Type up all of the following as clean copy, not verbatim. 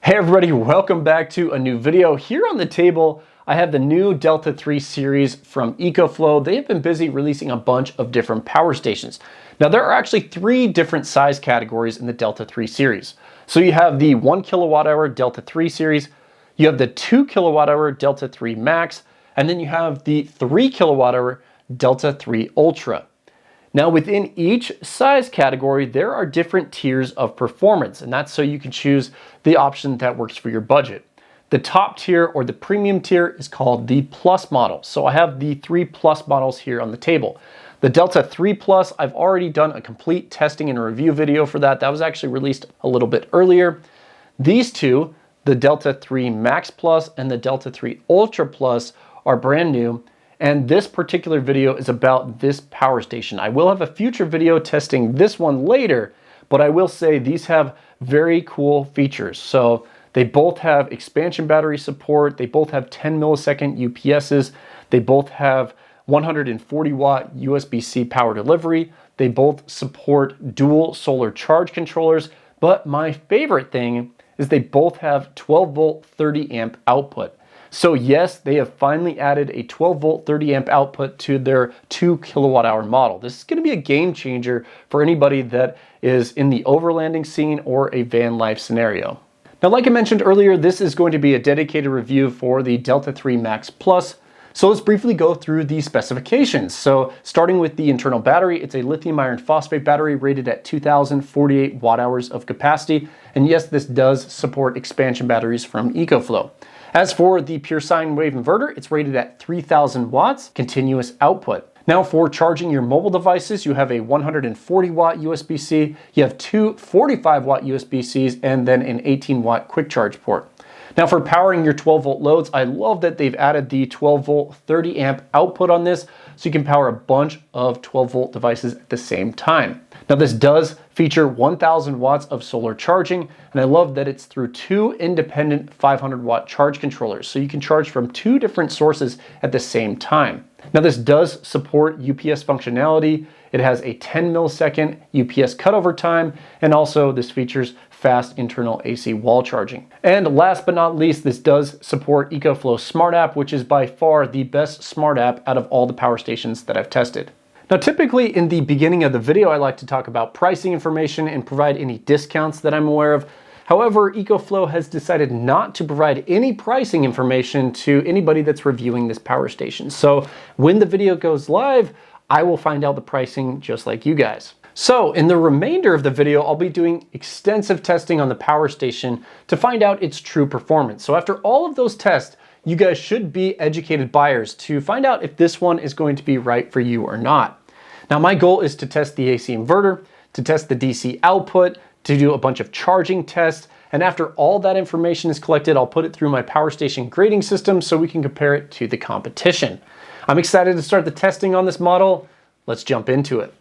Hey everybody, welcome back to a new video. Here on the table, I have the new Delta 3 series from EcoFlow. They have been busy releasing a bunch of different power stations. Now there are actually 3 different size categories in the Delta 3 series. So you have the 1 kilowatt hour Delta 3 series, you have the 2 kilowatt hour Delta 3 Max, and then you have the 3 kilowatt hour Delta 3 Ultra. Now within each size category, there are different tiers of performance, and that's so you can choose the option that works for your budget. The top tier or the premium tier is called the Plus model. So I have the 3 Plus models here on the table. The Delta 3 Plus, I've already done a complete testing and review video for that. That was actually released a little bit earlier. These two, the Delta 3 Max Plus and the Delta 3 Ultra Plus, are brand new. And this particular video is about this power station. I will have a future video testing this one later, but I will say these have very cool features. So they both have expansion battery support. They both have 10 millisecond UPSs. They both have 140 watt USB-C power delivery. They both support dual solar charge controllers. But my favorite thing is they both have 12 volt 30 amp output. So yes, they have finally added a 12 volt 30 amp output to their 2 kilowatt hour model. This is going to be a game changer for anybody that is in the overlanding scene or a van life scenario. Now, like I mentioned earlier, this is going to be a dedicated review for the Delta 3 Max Plus. So let's briefly go through the specifications. So starting with the internal battery, it's a lithium iron phosphate battery rated at 2048 watt hours of capacity. And yes, this does support expansion batteries from EcoFlow. As for the pure sine wave inverter, it's rated at 3000 watts continuous output. Now for charging your mobile devices, you have a 140 watt USB-C, you have 2 45 watt USB-Cs, and then an 18 watt quick charge port. Now for powering your 12 volt loads, I love that they've added the 12 volt 30 amp output on this, so you can power a bunch of 12 volt devices at the same time. Now this does feature 1000 watts of solar charging, and I love that it's through 2 independent 500 watt charge controllers, so you can charge from 2 different sources at the same time. Now this does support UPS functionality. It has a 10 millisecond UPS cutover time, and also this features fast internal AC wall charging. And last but not least, this does support EcoFlow's Smart App, which is by far the best smart app out of all the power stations that I've tested. Now, typically in the beginning of the video, I like to talk about pricing information and provide any discounts that I'm aware of. However, EcoFlow has decided not to provide any pricing information to anybody that's reviewing this power station. So when the video goes live, I will find out the pricing just like you guys. So in the remainder of the video, I'll be doing extensive testing on the power station to find out its true performance. So after all of those tests, you guys should be educated buyers to find out if this one is going to be right for you or not. Now my goal is to test the AC inverter, to test the DC output, to do a bunch of charging tests, and after all that information is collected, I'll put it through my power station grading system so we can compare it to the competition. I'm excited to start the testing on this model. Let's jump into it.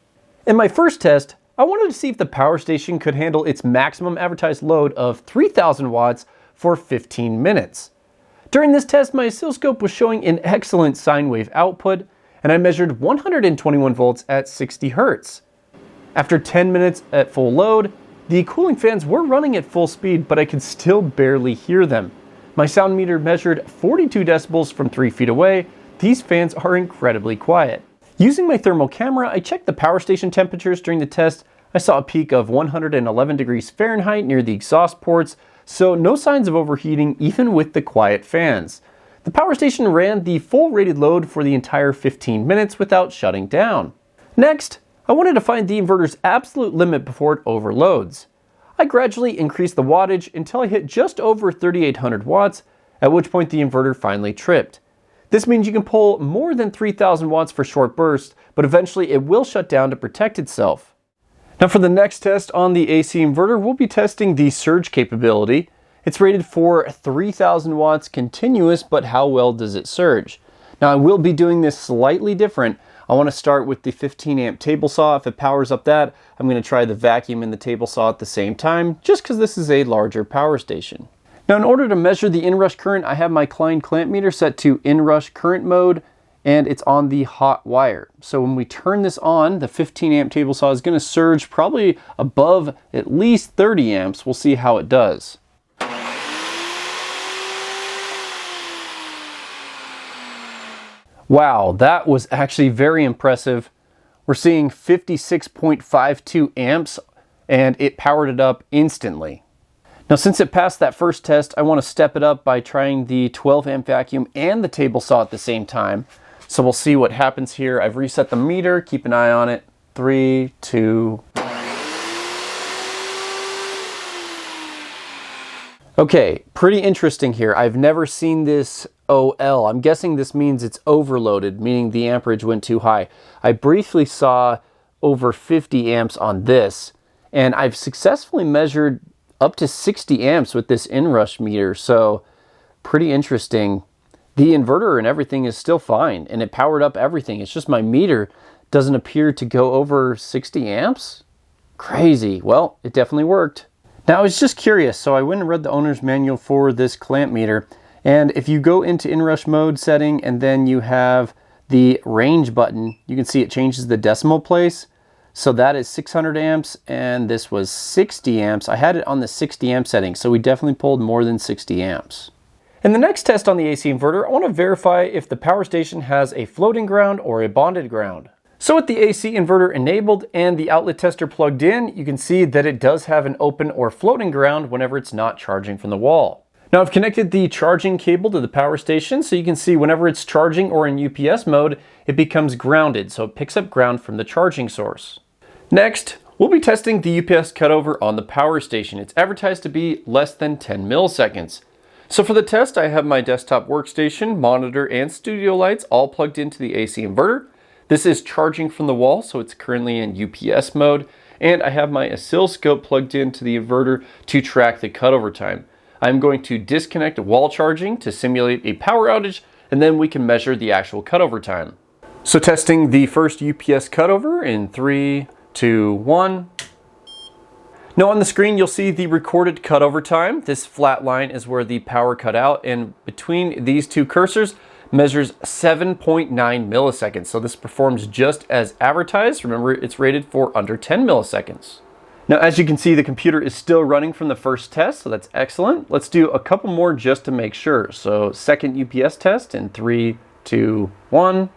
In my first test, I wanted to see if the power station could handle its maximum advertised load of 3000 watts for 15 minutes. During this test, my oscilloscope was showing an excellent sine wave output, and I measured 121 volts at 60 hertz. After 10 minutes at full load, the cooling fans were running at full speed, but I could still barely hear them. My sound meter measured 42 decibels from 3 feet away. These fans are incredibly quiet. Using my thermal camera, I checked the power station temperatures during the test. I saw a peak of 111 degrees Fahrenheit near the exhaust ports, so no signs of overheating even with the quiet fans. The power station ran the full rated load for the entire 15 minutes without shutting down. Next, I wanted to find the inverter's absolute limit before it overloads. I gradually increased the wattage until I hit just over 3800 watts, at which point the inverter finally tripped. This means you can pull more than 3000 watts for short bursts, but eventually it will shut down to protect itself. Now for the next test on the AC inverter, we'll be testing the surge capability. It's rated for 3000 watts continuous, but how well does it surge? Now I will be doing this slightly different. I want to start with the 15 amp table saw. If it powers up that, I'm going to try the vacuum and the table saw at the same time, just because this is a larger power station. Now in order to measure the inrush current, I have my Klein clamp meter set to inrush current mode, and it's on the hot wire. So when we turn this on, the 15 amp table saw is going to surge probably above at least 30 amps. We'll see how it does. Wow, that was actually very impressive. We're seeing 56.52 amps and it powered it up instantly. Now, since it passed that first test, I want to step it up by trying the 12 amp vacuum and the table saw at the same time. So we'll see what happens here. I've reset the meter, keep an eye on it. 3, 2. Okay, pretty interesting here. I've never seen this OL. I'm guessing this means it's overloaded, meaning the amperage went too high. I briefly saw over 50 amps on this, and I've successfully measured up to 60 amps with this inrush meter, so pretty interesting. The inverter and everything is still fine, and it powered up everything. It's just my meter doesn't appear to go over 60 amps. Crazy. Well, it definitely worked. Now, I was just curious, so I went and read the owner's manual for this clamp meter, and if you go into inrush mode setting and then you have the range button, you can see it changes the decimal place. So that is 600 amps, and this was 60 amps. I had it on the 60 amp setting, so we definitely pulled more than 60 amps. In the next test on the AC inverter, I want to verify if the power station has a floating ground or a bonded ground. So with the AC inverter enabled and the outlet tester plugged in, you can see that it does have an open or floating ground whenever it's not charging from the wall. Now, I've connected the charging cable to the power station, so you can see whenever it's charging or in UPS mode, it becomes grounded, so it picks up ground from the charging source. Next, we'll be testing the UPS cutover on the power station. It's advertised to be less than 10 milliseconds. So for the test, I have my desktop workstation, monitor, and studio lights all plugged into the AC inverter. This is charging from the wall, so it's currently in UPS mode, and I have my oscilloscope plugged into the inverter to track the cutover time. I'm going to disconnect wall charging to simulate a power outage, and then we can measure the actual cutover time. So testing the first UPS cutover in 3, 2, 1. Now on the screen, you'll see the recorded cutover time. This flat line is where the power cut out, and between these two cursors measures 7.9 milliseconds. So this performs just as advertised. Remember, it's rated for under 10 milliseconds. Now, as you can see, the computer is still running from the first test, so that's excellent. Let's do a couple more just to make sure. So second UPS test in 3, 2, 1.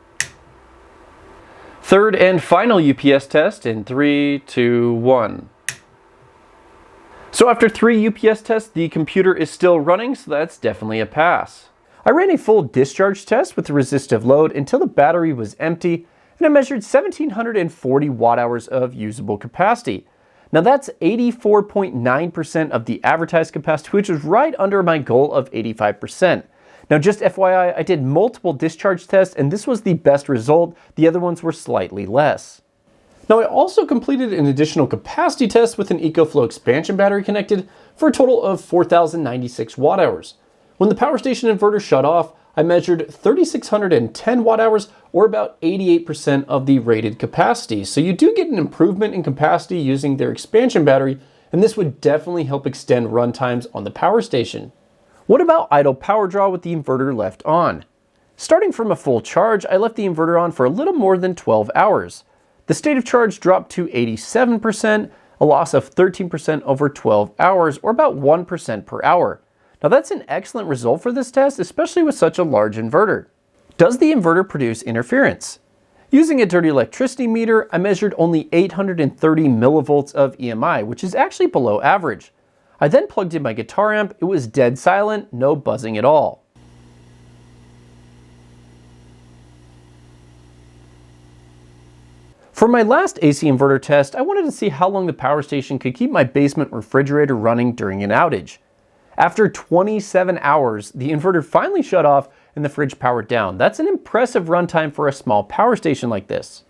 Third and final UPS test in 3, 2, 1. So after 3 UPS tests, the computer is still running, so that's definitely a pass. I ran a full discharge test with the resistive load until the battery was empty, and I measured 1,740 watt hours of usable capacity. Now that's 84.9% of the advertised capacity, which was right under my goal of 85%. Now just FYI, I did multiple discharge tests, and this was the best result. The other ones were slightly less. Now I also completed an additional capacity test with an EcoFlow expansion battery connected for a total of 4,096 watt hours. When the power station inverter shut off, I measured 3,610 watt hours, or about 88% of the rated capacity. So you do get an improvement in capacity using their expansion battery, and this would definitely help extend run times on the power station. What about idle power draw with the inverter left on? Starting from a full charge, I left the inverter on for a little more than 12 hours. The state of charge dropped to 87%, a loss of 13% over 12 hours, or about 1% per hour. Now that's an excellent result for this test, especially with such a large inverter. Does the inverter produce interference? Using a dirty electricity meter, I measured only 830 millivolts of EMI, which is actually below average. I then plugged in my guitar amp. It was dead silent, no buzzing at all. For my last AC inverter test, I wanted to see how long the power station could keep my basement refrigerator running during an outage. After 27 hours, the inverter finally shut off and the fridge powered down. That's an impressive runtime for a small power station like this.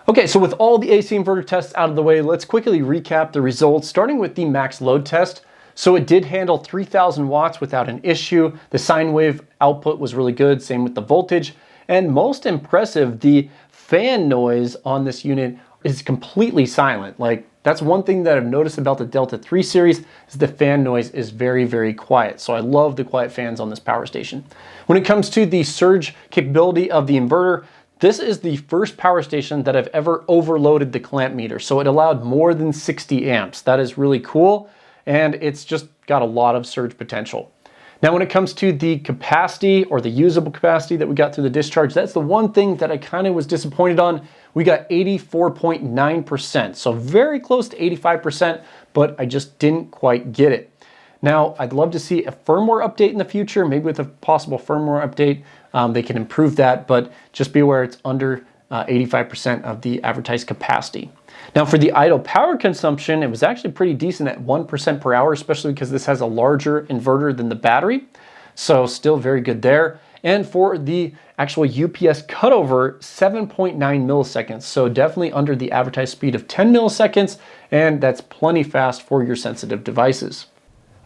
Okay, so with all the AC inverter tests out of the way, let's quickly recap the results, starting with the max load test. So it did handle 3,000 watts without an issue. The sine wave output was really good, same with the voltage. And most impressive, the fan noise on this unit is completely silent. That's one thing that I've noticed about the Delta 3 series is the fan noise is very, very quiet. So I love the quiet fans on this power station. When it comes to the surge capability of the inverter, this is the first power station that I've ever overloaded the clamp meter. So it allowed more than 60 amps. That is really cool. And it's just got a lot of surge potential. Now when it comes to the capacity or the usable capacity that we got through the discharge, that's the one thing that I kind of was disappointed on. We got 84.9%, so very close to 85%, but I just didn't quite get it. Now, I'd love to see a firmware update in the future, maybe with a possible firmware update, they can improve that, but just be aware it's under 85% of the advertised capacity. Now for the idle power consumption, it was actually pretty decent at 1% per hour, especially because this has a larger inverter than the battery. So still very good there. And for the actual UPS cutover, 7.9 milliseconds. So definitely under the advertised speed of 10 milliseconds, and that's plenty fast for your sensitive devices.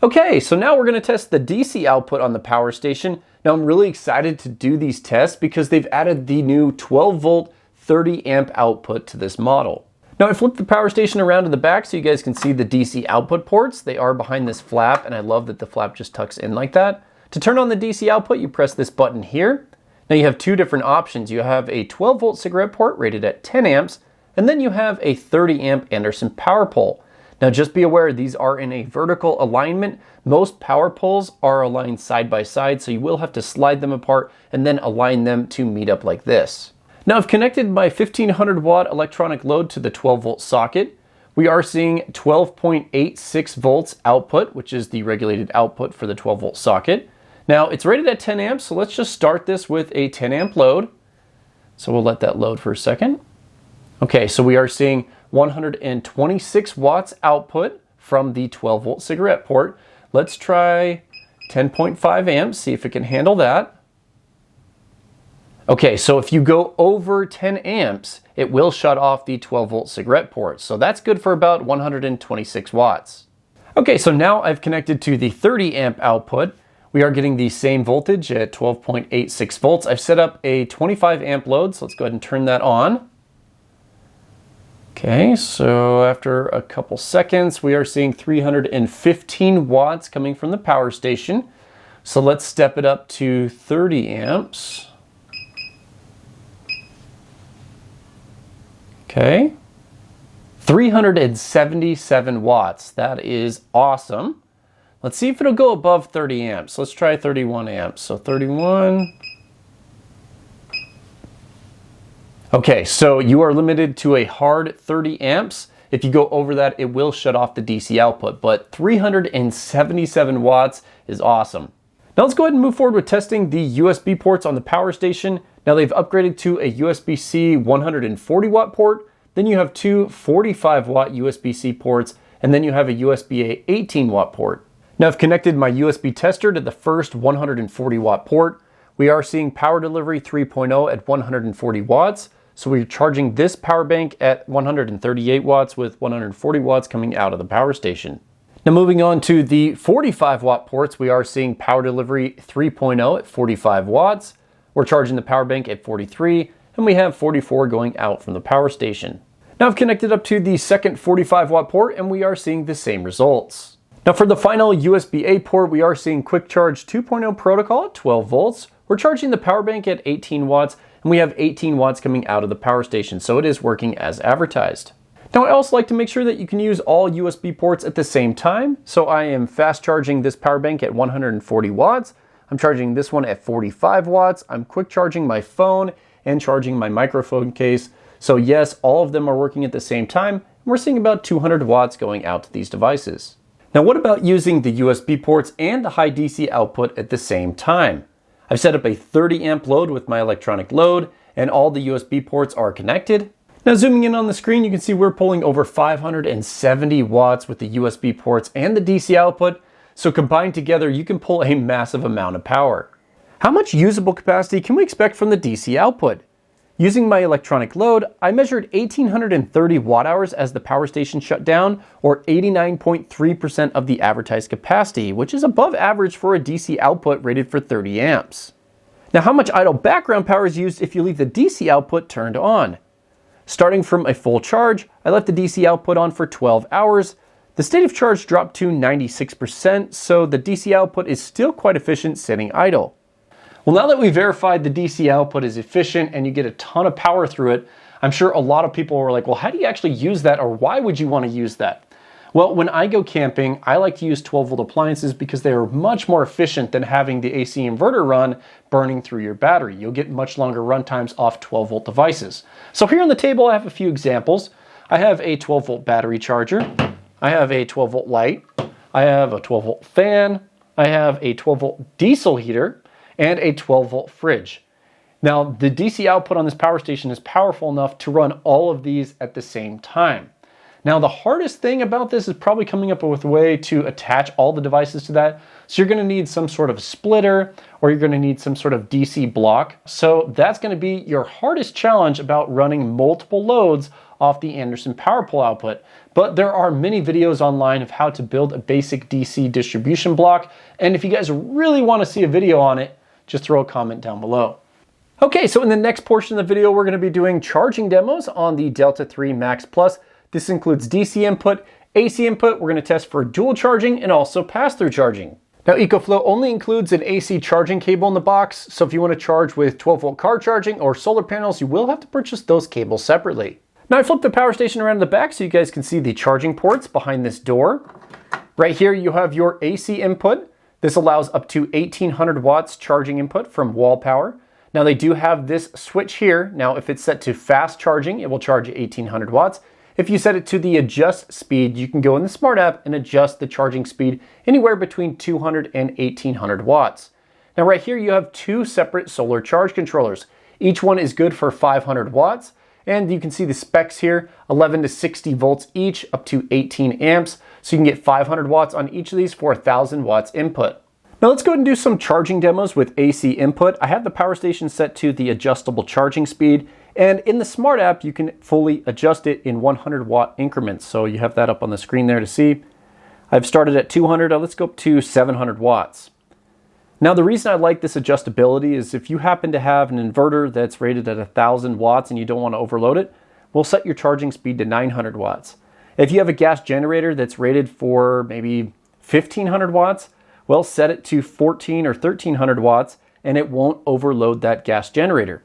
Okay, so now we're gonna test the DC output on the power station. Now I'm really excited to do these tests because they've added the new 12 volt, 30 amp output to this model. Now I flipped the power station around to the back so you guys can see the DC output ports. They are behind this flap, and I love that the flap just tucks in like that. To turn on the DC output, you press this button here. Now you have two different options. You have a 12 volt cigarette port rated at 10 amps, and then you have a 30 amp Anderson power pole. Now just be aware, these are in a vertical alignment. Most power poles are aligned side by side, so you will have to slide them apart and then align them to meet up like this. Now I've connected my 1500 watt electronic load to the 12 volt socket. We are seeing 12.86 volts output, which is the regulated output for the 12 volt socket. Now it's rated at 10 amps, so let's just start this with a 10 amp load. So we'll let that load for a second. Okay, so we are seeing 126 watts output from the 12 volt cigarette port. Let's try 10.5 amps, see if it can handle that. Okay, so if you go over 10 amps, it will shut off the 12 volt cigarette port. So that's good for about 126 watts. Okay, so now I've connected to the 30 amp output. We are getting the same voltage at 12.86 volts. I've set up a 25 amp load, so let's go ahead and turn that on. Okay, so after a couple seconds, we are seeing 315 watts coming from the power station. So let's step it up to 30 amps. Okay, 377 watts. That is awesome. Let's see if it'll go above 30 amps. Let's try 31 amps. So 31. Okay, so you are limited to a hard 30 amps. If you go over that, it will shut off the DC output, but 377 watts is awesome. Now let's go ahead and move forward with testing the USB ports on the power station. Now they've upgraded to a USB-C 140 watt port, then you have two 45 watt USB-C ports, and then you have a USB-A 18 watt port. Now I've connected my USB tester to the first 140 watt port. We are seeing power delivery 3.0 at 140 watts. So we're charging this power bank at 138 watts with 140 watts coming out of the power station. Now moving on to the 45 watt ports, we are seeing power delivery 3.0 at 45 watts. We're charging the power bank at 43, and we have 44 going out from the power station. Now I've connected up to the second 45 watt port, and we are seeing the same results. Now for the final USB-A port, we are seeing Quick Charge 2.0 protocol at 12 volts. We're charging the power bank at 18 watts, and we have 18 watts coming out of the power station, so it is working as advertised. Now I also like to make sure that you can use all USB ports at the same time, so I am fast charging this power bank at 140 watts. I'm charging this one at 45 watts. I'm quick charging my phone and charging my microphone case. So yes, all of them are working at the same time. We're seeing about 200 watts going out to these devices. Now what about using the USB ports and the high DC output at the same time? I've set up a 30 amp load with my electronic load, and all the USB ports are connected. Now zooming in on the screen, you can see we're pulling over 570 watts with the USB ports and the DC output. So combined together, you can pull a massive amount of power. How much usable capacity can we expect from the DC output? Using my electronic load, I measured 1,830 watt hours as the power station shut down, or 89.3% of the advertised capacity, which is above average for a DC output rated for 30 amps. Now how much idle background power is used if you leave the DC output turned on? Starting from a full charge, I left the DC output on for 12 hours. The state of charge dropped to 96%, so the DC output is still quite efficient sitting idle. Well, now that we verified the DC output is efficient and you get a ton of power through it, I'm sure a lot of people were like, well, how do you actually use that, or why would you want to use that? Well, when I go camping, I like to use 12-volt appliances because they are much more efficient than having the AC inverter run burning through your battery. You'll get much longer run times off 12-volt devices. So here on the table, I have a few examples. I have a 12-volt battery charger. I have a 12-volt light. I have a 12-volt fan. I have a 12-volt diesel heater and a 12-volt fridge. Now, the DC output on this power station is powerful enough to run all of these at the same time. Now, the hardest thing about this is probably coming up with a way to attach all the devices to that. So you're going to need some sort of splitter, or you're going to need some sort of DC block. So that's going to be your hardest challenge about running multiple loads off the Anderson power pole output. But there are many videos online of how to build a basic DC distribution block. And if you guys really want to see a video on it, just throw a comment down below. Okay, so in the next portion of the video, we're going to be doing charging demos on the Delta 3 Max Plus. This includes DC input, AC input. We're going to test for dual charging and also pass-through charging. Now, EcoFlow only includes an AC charging cable in the box, so if you want to charge with 12-volt car charging or solar panels, you will have to purchase those cables separately. Now, I flipped the power station around in the back so you guys can see the charging ports behind this door. Right here, you have your AC input. This allows up to 1800 watts charging input from wall power. Now, they do have this switch here. Now, if it's set to fast charging, it will charge 1800 watts. If you set it to the adjust speed, you can go in the Smart app and adjust the charging speed anywhere between 200 and 1800 watts. Now right here you have two separate solar charge controllers. Each one is good for 500 watts, and you can see the specs here, 11 to 60 volts each, up to 18 amps. So you can get 500 watts on each of these for 1000 watts input. Now let's go ahead and do some charging demos with AC input. I have the power station set to the adjustable charging speed. And in the Smart app, you can fully adjust it in 100 watt increments. So you have that up on the screen there to see. I've started at 200, let's go up to 700 watts. Now the reason I like this adjustability is if you happen to have an inverter that's rated at 1000 watts and you don't want to overload it, we'll set your charging speed to 900 watts. If you have a gas generator that's rated for maybe 1500 watts, well, set it to 14 or 1300 watts and it won't overload that gas generator.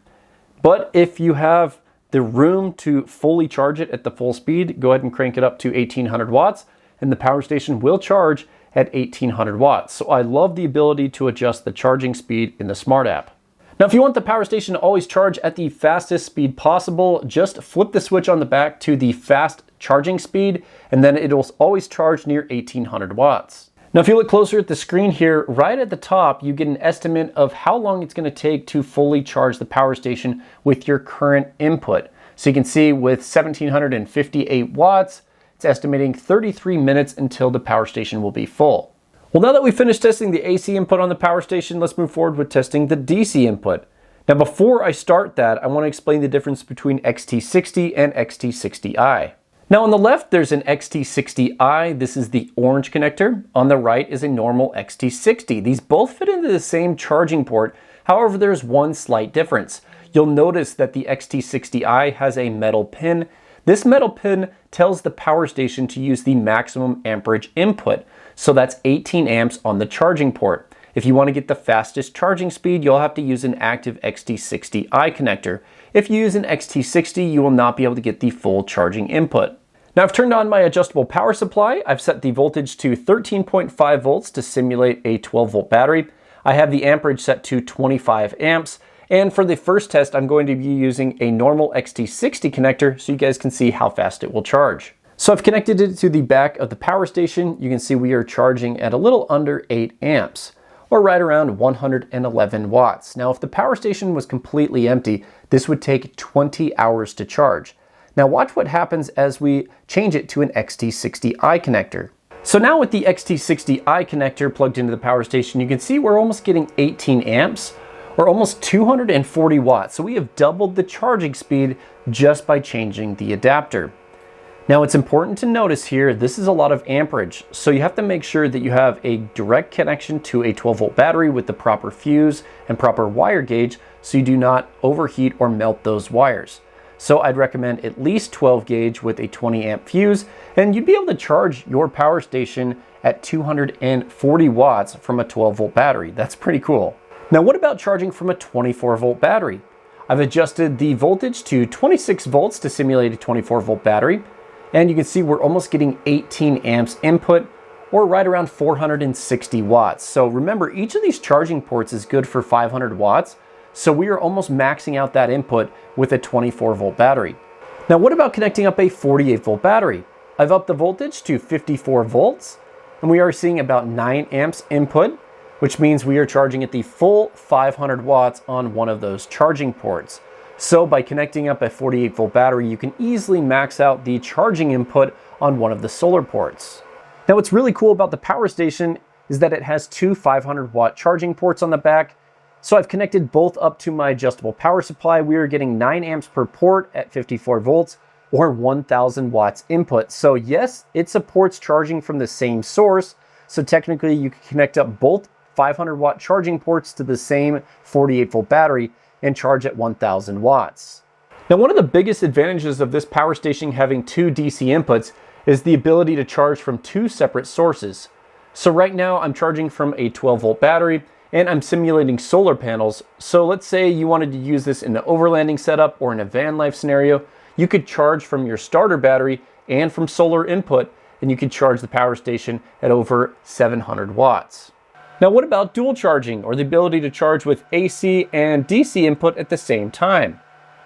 But if you have the room to fully charge it at the full speed, go ahead and crank it up to 1800 watts and the power station will charge at 1800 watts. So I love the ability to adjust the charging speed in the Smart app. Now, if you want the power station to always charge at the fastest speed possible, just flip the switch on the back to the fast charging speed and then it'll always charge near 1800 watts. Now, if you look closer at the screen here, right at the top, you get an estimate of how long it's going to take to fully charge the power station with your current input. So you can see with 1758 watts, it's estimating 33 minutes until the power station will be full. Well, now that we've finished testing the AC input on the power station, let's move forward with testing the DC input. Now, before I start that, I want to explain the difference between XT60 and XT60i. Now on the left, there's an XT60i. This is the orange connector. On the right is a normal XT60. These both fit into the same charging port. However, there's one slight difference. You'll notice that the XT60i has a metal pin. This metal pin tells the power station to use the maximum amperage input. So that's 18 amps on the charging port. If you want to get the fastest charging speed, you'll have to use an active XT60i connector. If you use an XT60, you will not be able to get the full charging input. Now I've turned on my adjustable power supply. I've set the voltage to 13.5 volts to simulate a 12-volt battery. I have the amperage set to 25 amps. And for the first test, I'm going to be using a normal XT60 connector so you guys can see how fast it will charge. So I've connected it to the back of the power station. You can see we are charging at a little under 8 amps, or right around 111 watts. Now, if the power station was completely empty, this would take 20 hours to charge. Now watch what happens as we change it to an XT60i connector. So now with the XT60i connector plugged into the power station, you can see we're almost getting 18 amps or almost 240 watts. So we have doubled the charging speed just by changing the adapter. Now it's important to notice here, this is a lot of amperage. So you have to make sure that you have a direct connection to a 12-volt battery with the proper fuse and proper wire gauge so you do not overheat or melt those wires. So I'd recommend at least 12 gauge with a 20 amp fuse, and you'd be able to charge your power station at 240 watts from a 12-volt battery. That's pretty cool. Now what about charging from a 24-volt battery? I've adjusted the voltage to 26 volts to simulate a 24-volt battery. And you can see we're almost getting 18 amps input, or right around 460 watts. So remember, each of these charging ports is good for 500 watts. So we are almost maxing out that input with a 24 volt battery. Now, what about connecting up a 48 volt battery? I've upped the voltage to 54 volts, and we are seeing about 9 amps input, which means we are charging at the full 500 watts on one of those charging ports. So by connecting up a 48 volt battery, you can easily max out the charging input on one of the solar ports. Now, what's really cool about the power station is that it has two 500 watt charging ports on the back. So I've connected both up to my adjustable power supply. We are getting 9 amps per port at 54 volts or 1000 watts input. So yes, it supports charging from the same source. So technically you can connect up both 500 watt charging ports to the same 48 volt battery and charge at 1000 watts. Now, one of the biggest advantages of this power station having two DC inputs is the ability to charge from two separate sources. So right now I'm charging from a 12 volt battery and I'm simulating solar panels. So let's say you wanted to use this in an overlanding setup or in a van life scenario, you could charge from your starter battery and from solar input, and you could charge the power station at over 700 watts. Now, what about dual charging, or the ability to charge with AC and DC input at the same time?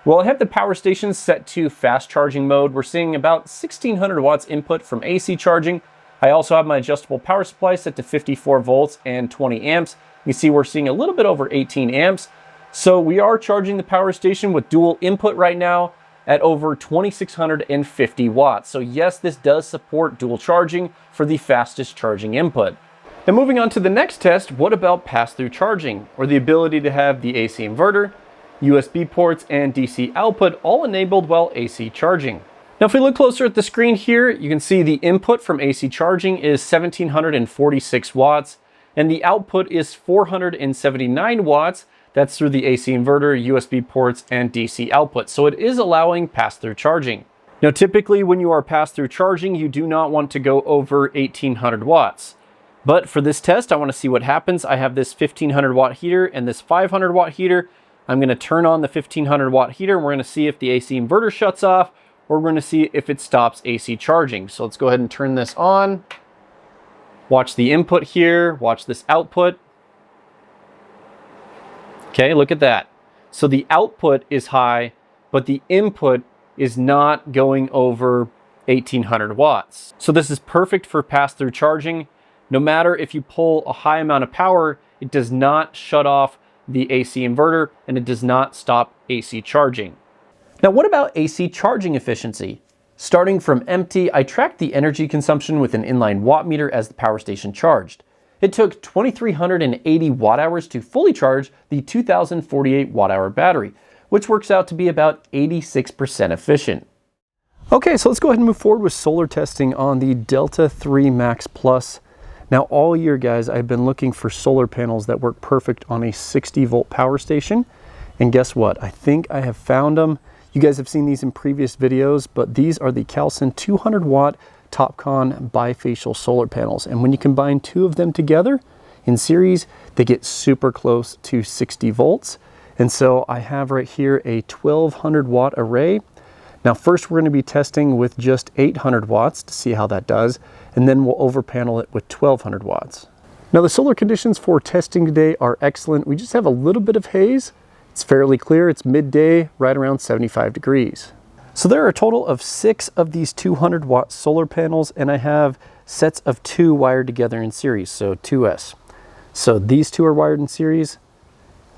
Well, I have the power station set to fast charging mode. We're seeing about 1600 watts input from AC charging. I also have my adjustable power supply set to 54 volts and 20 amps. You see we're seeing a little bit over 18 amps. So we are charging the power station with dual input right now at over 2650 watts. So yes, this does support dual charging for the fastest charging input. Now, moving on to the next test, what about pass-through charging, or the ability to have the AC inverter, USB ports, and DC output all enabled while AC charging? Now, if we look closer at the screen here, you can see the input from AC charging is 1746 watts, and the output is 479 watts. That's through the AC inverter, USB ports, and DC output. So it is allowing pass-through charging. Now, typically when you are pass-through charging, you do not want to go over 1800 watts. But for this test, I want to see what happens. I have this 1500 watt heater and this 500 watt heater. I'm going to turn on the 1500 watt heater, and we're going to see if the AC inverter shuts off, or we're going to see if it stops AC charging. So let's go ahead and turn this on. Watch the input here, watch this output. Okay, look at that. So the output is high, but the input is not going over 1800 watts. So this is perfect for pass-through charging. No matter if you pull a high amount of power, it does not shut off the AC inverter, and it does not stop AC charging. Now, what about AC charging efficiency? Starting from empty, I tracked the energy consumption with an inline watt meter as the power station charged. It took 2380 watt hours to fully charge the 2048 watt hour battery, which works out to be about 86% efficient. Okay, so let's go ahead and move forward with solar testing on the Delta 3 Max Plus. Now, all year, guys, I've been looking for solar panels that work perfect on a 60 volt power station. And guess what? I think I have found them. You guys have seen these in previous videos, but these are the Calson 200 watt TopCon bifacial solar panels. And when you combine two of them together in series, they get super close to 60 volts. And so I have right here a 1200 watt array. Now, first we're going to be testing with just 800 watts to see how that does, and then we'll overpanel it with 1200 watts. Now, the solar conditions for testing today are excellent. We just have a little bit of haze. It's fairly clear. It's midday, right around 75 degrees. So there are a total of 6 of these 200 watt solar panels, and I have sets of 2 wired together in series, so 2S. So these 2 are wired in series,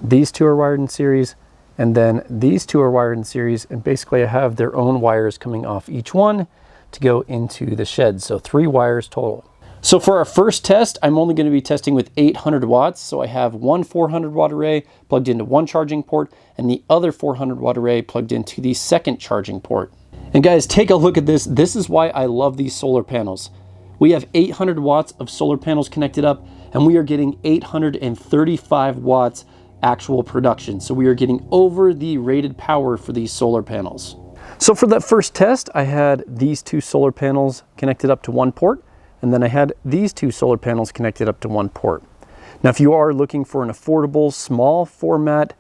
these 2 are wired in series, and then these 2 are wired in series, and basically I have their own wires coming off each one to go into the shed. So 3 wires total. So for our first test, I'm only going to be testing with 800 watts. So I have one 400 watt array plugged into one charging port and the other 400 watt array plugged into the second charging port. And guys, take a look at this. This is why I love these solar panels. We have 800 watts of solar panels connected up, and we are getting 835 watts actual production. So we are getting over the rated power for these solar panels. So for that first test, I had these 2 solar panels connected up to one port, and then I had these 2 solar panels connected up to one port. Now, if you are looking for an affordable, small format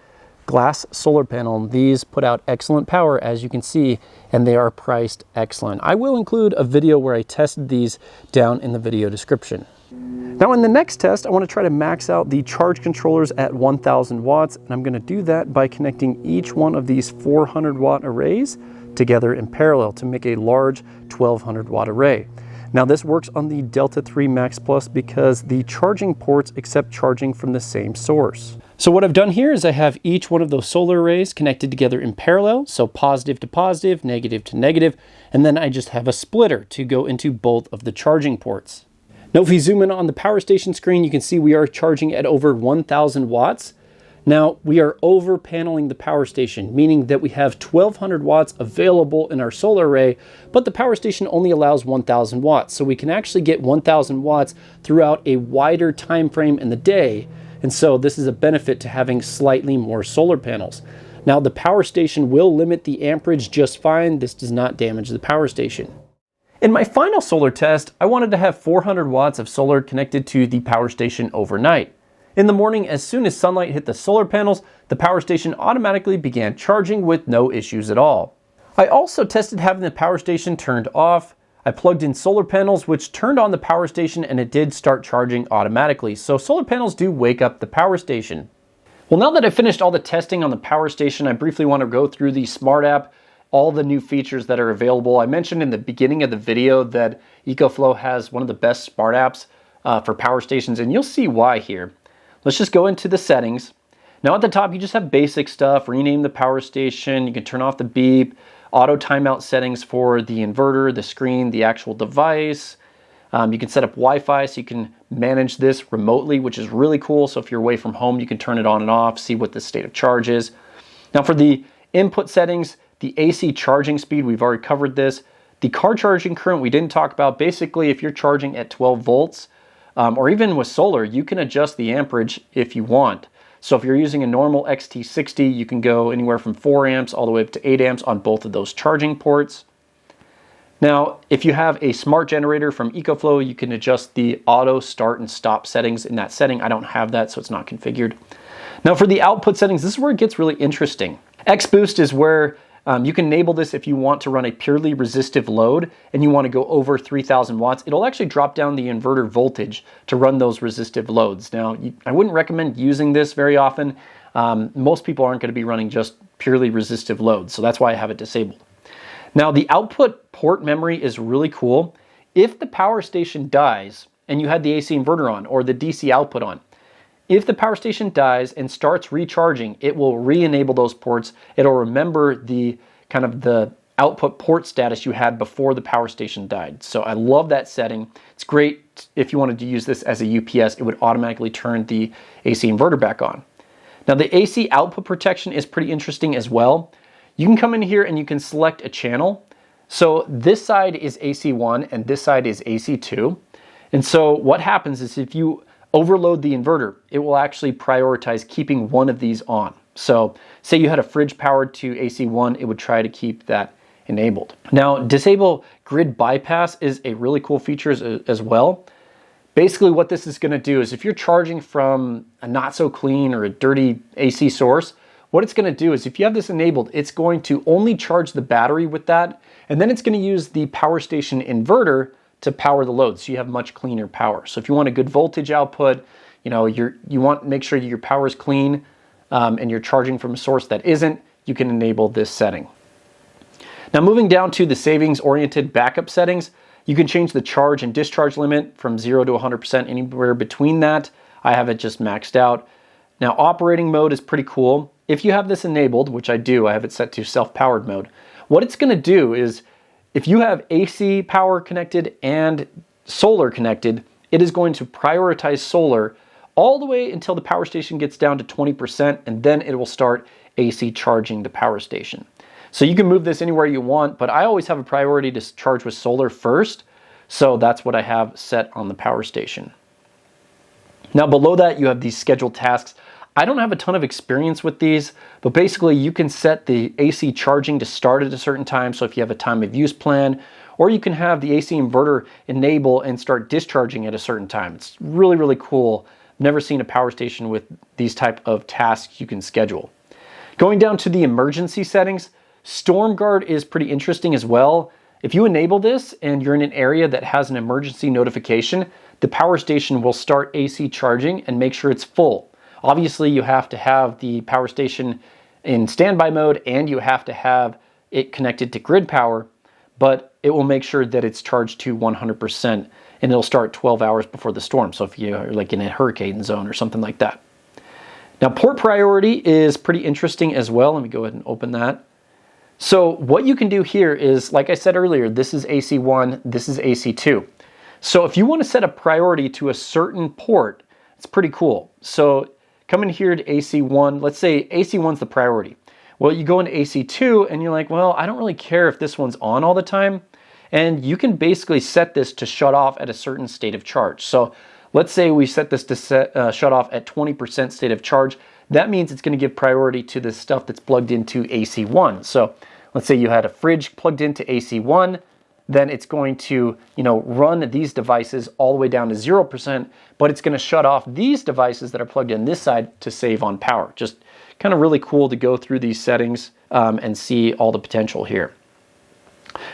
glass solar panel. These put out excellent power, as you can see, and they are priced excellent. I will include a video where I tested these down in the video description. Now in the next test, I want to try to max out the charge controllers at 1000 watts, and I'm going to do that by connecting each one of these 400 watt arrays together in parallel to make a large 1200 watt array. Now this works on the Delta 3 Max Plus because the charging ports accept charging from the same source. So what I've done here is I have each one of those solar arrays connected together in parallel, so positive to positive, negative to negative, and then I just have a splitter to go into both of the charging ports. Now if we zoom in on the power station screen, you can see we are charging at over 1000 watts. Now we are over paneling the power station, meaning that we have 1200 watts available in our solar array, but the power station only allows 1000 watts. So we can actually get 1000 watts throughout a wider time frame in the day. And so this is a benefit to having slightly more solar panels. Now the power station will limit the amperage just fine. This does not damage the power station. In my final solar test, I wanted to have 400 watts of solar connected to the power station overnight. In the morning, as soon as sunlight hit the solar panels, the power station automatically began charging with no issues at all. I also tested having the power station turned off. I plugged in solar panels, which turned on the power station, and it did start charging automatically. So solar panels do wake up the power station. Well, now that I've finished all the testing on the power station, I briefly want to go through the Smart app, all the new features that are available. I mentioned in the beginning of the video that EcoFlow has one of the best Smart apps for power stations, and you'll see why here. Let's just go into the settings. Now at the top, you just have basic stuff, rename the power station, you can turn off the beep, auto timeout settings for the inverter, the screen, the actual device. You can set up Wi-Fi so you can manage this remotely, which is really cool. So if you're away from home, you can turn it on and off, see what the state of charge is. Now for the input settings, the AC charging speed, we've already covered this. The car charging current we didn't talk about. Basically, if you're charging at 12 volts, or even with solar, you can adjust the amperage if you want. So if you're using a normal XT60, you can go anywhere from 4 amps all the way up to 8 amps on both of those charging ports. Now, if you have a smart generator from EcoFlow, you can adjust the auto start and stop settings in that setting. I don't have that, so it's not configured. Now for the output settings, this is where it gets really interesting. X-Boost is where you can enable this if you want to run a purely resistive load and you want to go over 3000 watts. It'll actually drop down the inverter voltage to run those resistive loads. Now, I wouldn't recommend using this very often. Most people aren't going to be running just purely resistive loads, so that's why I have it disabled. Now, the output port memory is really cool. If the power station dies and you had the AC inverter on or the DC output on, if the power station dies and starts recharging, it will re-enable those ports. It'll remember the kind of the output port status you had before the power station died. So I love that setting. It's great if you wanted to use this as a UPS, it would automatically turn the AC inverter back on. Now the AC output protection is pretty interesting as well. You can come in here and you can select a channel. So this side is AC1 and this side is AC2. And so what happens is if you overload the inverter, it will actually prioritize keeping one of these on. So say you had a fridge powered to AC1, it would try to keep that enabled. Now, disable grid bypass is a really cool feature as well. Basically what this is going to do is if you're charging from a not so clean or a dirty AC source, what it's going to do is if you have this enabled, it's going to only charge the battery with that, and then it's going to use the power station inverter to power the load, so you have much cleaner power. So if you want a good voltage output, you want to make sure that your power is clean and you're charging from a source that isn't, you can enable this setting. Now moving down to the savings-oriented backup settings, you can change the charge and discharge limit from 0 to 100%, anywhere between that. I have it just maxed out. Now operating mode is pretty cool. If you have this enabled, which I do, I have it set to self-powered mode. What it's going to do is if you have AC power connected and solar connected, it is going to prioritize solar all the way until the power station gets down to 20%, and then it will start AC charging the power station. So you can move this anywhere you want, but I always have a priority to charge with solar first, so that's what I have set on the power station. Now below that, you have these scheduled tasks. I don't have a ton of experience with these, but basically you can set the AC charging to start at a certain time, so if you have a time of use plan, or you can have the AC inverter enable and start discharging at a certain time. It's really, really cool. I've never seen a power station with these type of tasks you can schedule. Going down to the emergency settings, Storm Guard is pretty interesting as well. If you enable this and you're in an area that has an emergency notification, the power station will start AC charging and make sure it's full. Obviously, you have to have the power station in standby mode and you have to have it connected to grid power, but it will make sure that it's charged to 100% and it'll start 12 hours before the storm. So if you're like in a hurricane zone or something like that. Now, port priority is pretty interesting as well. Let me go ahead and open that. So what you can do here is, like I said earlier, this is AC1, this is AC2. So if you want to set a priority to a certain port, it's pretty cool. So come in here to AC1, let's say AC1's the priority. Well, you go into AC2 and you're like, well, I don't really care if this one's on all the time. And you can basically set this to shut off at a certain state of charge. So let's say we set this to shut off at 20% state of charge. That means it's going to give priority to the stuff that's plugged into AC1. So let's say you had a fridge plugged into AC1, then it's going to, run these devices all the way down to 0%, but it's going to shut off these devices that are plugged in this side to save on power. Just kind of really cool to go through these settings and see all the potential here.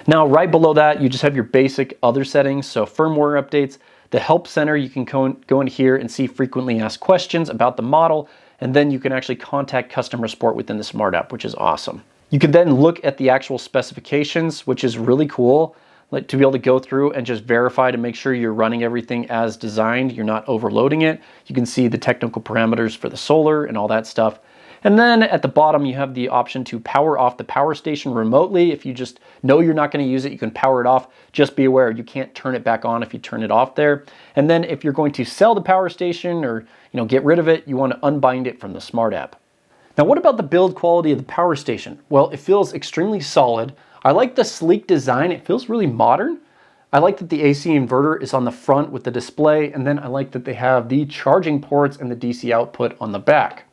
Now, right below that, you just have your basic other settings. So firmware updates, the help center, you can go in here and see frequently asked questions about the model. And then you can actually contact customer support within the Smart app, which is awesome. You can then look at the actual specifications, which is really cool, like to be able to go through and just verify to make sure you're running everything as designed, you're not overloading it. You can see the technical parameters for the solar and all that stuff. And then at the bottom, you have the option to power off the power station remotely. If you just know you're not going to use it, you can power it off. Just be aware, you can't turn it back on if you turn it off there. And then if you're going to sell the power station or get rid of it, you want to unbind it from the Smart app. Now, what about the build quality of the power station? Well, it feels extremely solid. I like the sleek design. It feels really modern. I like that the AC inverter is on the front with the display, and then I like that they have the charging ports and the DC output on the back.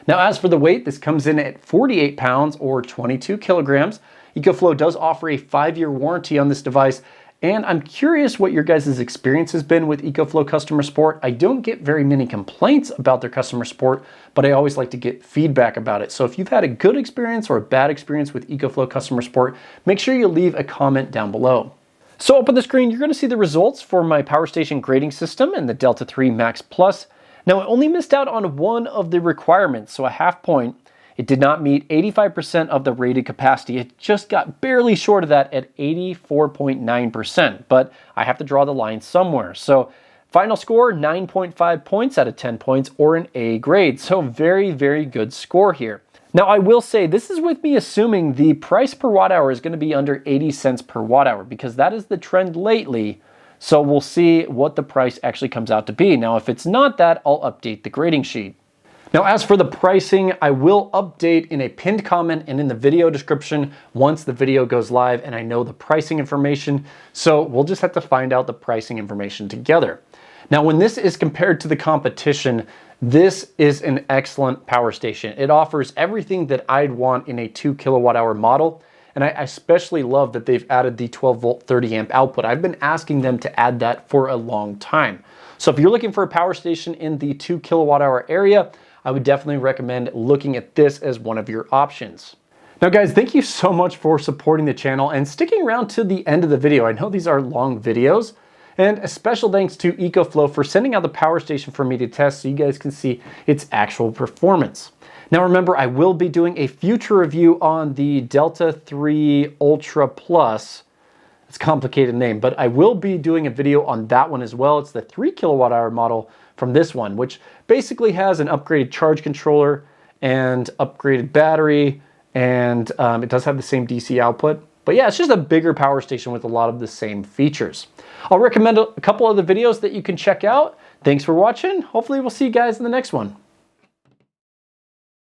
Now, as for the weight, this comes in at 48 pounds or 22 kilograms. EcoFlow does offer a 5-year warranty on this device, and I'm curious what your guys' experience has been with EcoFlow customer support. I don't get very many complaints about their customer support, but I always like to get feedback about it. So if you've had a good experience or a bad experience with EcoFlow customer support, make sure you leave a comment down below. So up on the screen, you're going to see the results for my power station grading system and the Delta 3 Max Plus. Now, I only missed out on one of the requirements, so a half point. It did not meet 85% of the rated capacity. It just got barely short of that at 84.9%, but I have to draw the line somewhere. So final score, 9.5 points out of 10 points, or an A grade. So very, very good score here. Now, I will say this is with me assuming the price per watt hour is going to be under 80 cents per watt hour, because that is the trend lately. So we'll see what the price actually comes out to be. Now, if it's not that, I'll update the grading sheet. Now, as for the pricing, I will update in a pinned comment and in the video description once the video goes live and I know the pricing information. So we'll just have to find out the pricing information together. Now, when this is compared to the competition, this is an excellent power station. It offers everything that I'd want in a 2 kilowatt hour model. And I especially love that they've added the 12 volt 30 amp output. I've been asking them to add that for a long time. So if you're looking for a power station in the 2 kilowatt hour area, I would definitely recommend looking at this as one of your options. Now guys, thank you so much for supporting the channel and sticking around to the end of the video. I know these are long videos, and a special thanks to EcoFlow for sending out the power station for me to test so you guys can see its actual performance. Now remember, I will be doing a future review on the Delta 3 Ultra Plus. It's a complicated name, but I will be doing a video on that one as well. It's the 3 kilowatt hour model from this one, which basically has an upgraded charge controller and upgraded battery, and it does have the same DC output. But yeah, it's just a bigger power station with a lot of the same features. I'll recommend a couple other videos that you can check out. Thanks for watching. Hopefully we'll see you guys in the next one.